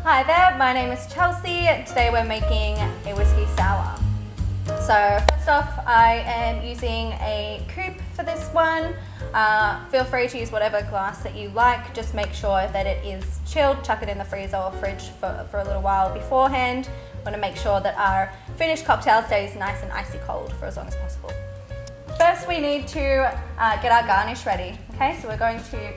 Hi there, my name is Chelsea. Today we're making a whiskey sour. So first off, I am using a coupe for this one. Feel free to use whatever glass that you like. Just make sure that it is chilled. Chuck it in the freezer or fridge for a little while beforehand. Want to make sure that our finished cocktail stays nice and icy cold for as long as possible. First we need to get our garnish ready. Okay, so we're going to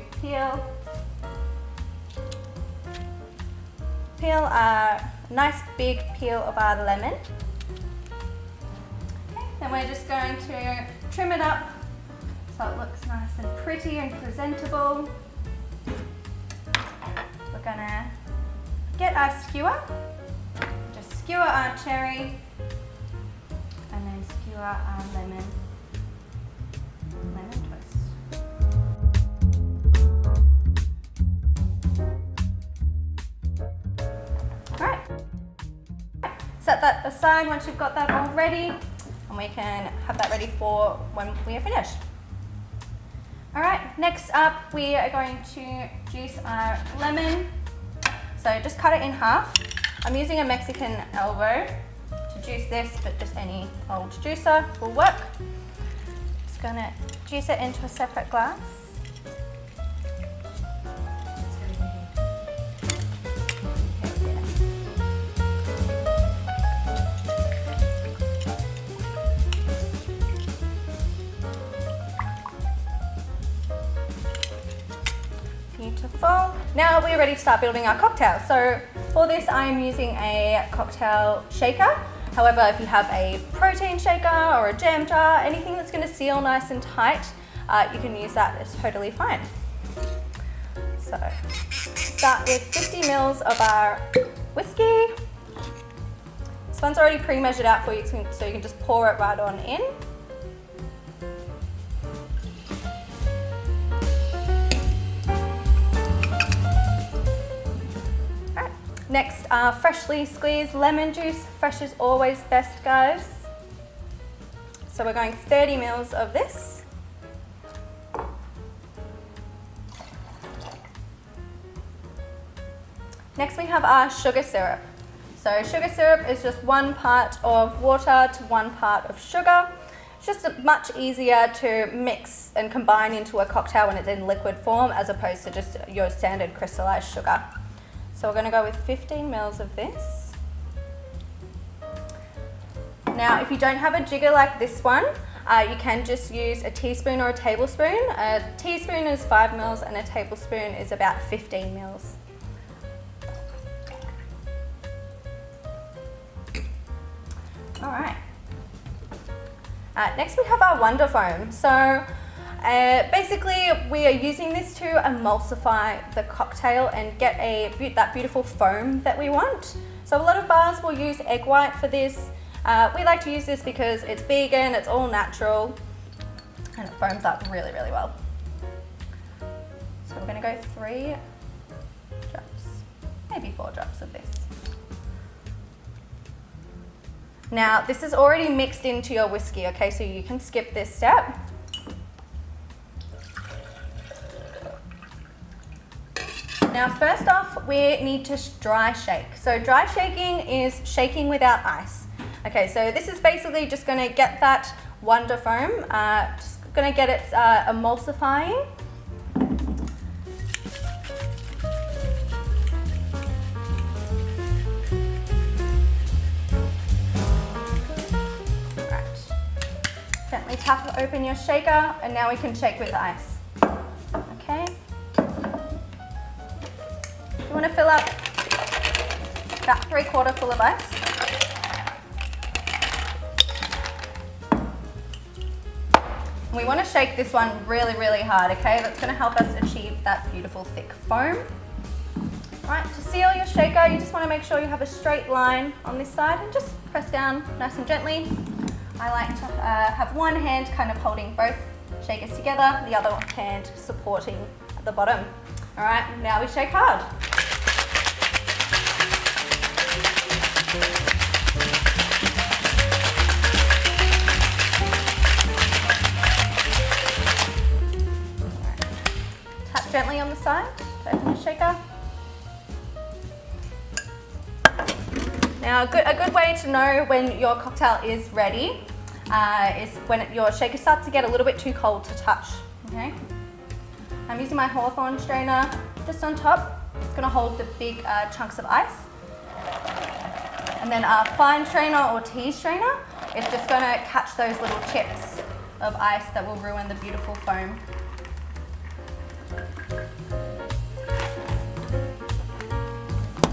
peel a nice big peel of our lemon. Okay, then we're just going to trim it up so it looks nice and pretty and presentable. We're gonna get our skewer, just skewer our cherry and then skewer our lemon twist. Right. Set that aside once you've got that all ready, and we can have that ready for when we are finished. All right, next up we are going to juice our lemon. So just cut it in half. I'm using a Mexican elbow to juice this, but just any old juicer will work. Just gonna juice it into a separate glass. Beautiful. Now we're ready to start building our cocktail. So for this I am using a cocktail shaker. However, if you have a protein shaker or a jam jar, anything that's going to seal nice and tight, you can use that. It's totally fine. So start with 50 ml of our whiskey. This one's already pre-measured out for you, so you can just pour it right on in. Next, freshly squeezed lemon juice. Fresh is always best, guys. So we're going 30 ml of this. Next we have our sugar syrup. So sugar syrup is just 1 part of water to 1 part of sugar. It's just much easier to mix and combine into a cocktail when it's in liquid form as opposed to just your standard crystallized sugar. So we're going to go with 15 ml of this. Now, if you don't have a jigger like this one, you can just use a teaspoon or a tablespoon. A teaspoon is 5 ml and a tablespoon is about 15 ml. All right. Next we have our Wonder Foam. So basically, we are using this to emulsify the cocktail and get that beautiful foam that we want. So a lot of bars will use egg white for this. We like to use this because it's vegan, it's all natural, and it foams up really, really well. So we're going to go 3 drops, maybe 4 drops of this. Now, this is already mixed into your whiskey, okay, so you can skip this step. Now first off, we need to dry shake. So dry shaking is shaking without ice. Okay, so this is basically just going to get that Wonder Foam, just going to get it emulsifying. Right. Gently tap open your shaker, and now we can shake with ice. Okay. You want to fill up about 3/4 full of ice. We want to shake this one really, really hard, okay? That's going to help us achieve that beautiful thick foam. Right, to seal your shaker, you just want to make sure you have a straight line on this side and just press down nice and gently. I like to have one hand kind of holding both shakers together, the other hand supporting at the bottom. All right, now we shake hard. Tap gently on the side to open the shaker. Now, a good way to know when your cocktail is ready is when your shaker starts to get a little bit too cold to touch, okay? I'm using my Hawthorn strainer just on top. It's gonna hold the big chunks of ice. And then a fine strainer or tea strainer is just gonna catch those little chips of ice that will ruin the beautiful foam.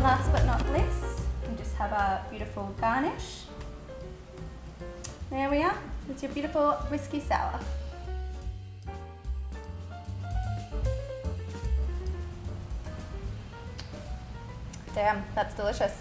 Last but not least, you just have a beautiful garnish. There we are, it's your beautiful whiskey sour. Damn, that's delicious.